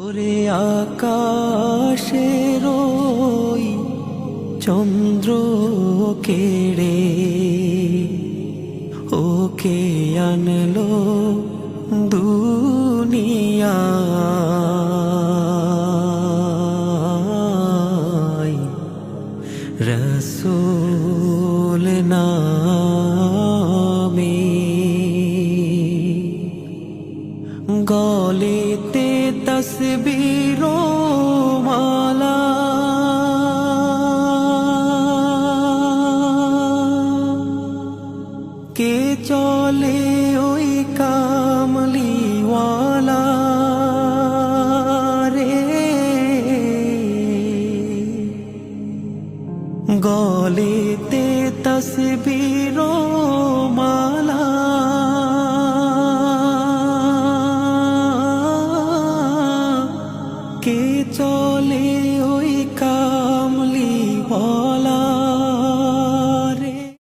ওরে আকাশের ওই চন্দ্র কেড়ে ওকে আনলো দুনিয়ায় রসূল নামে গলেতে তসবির মালা কে চলে ওই কামলিওয়ালা রে গলেতে তসবির মালা কে চলে ওই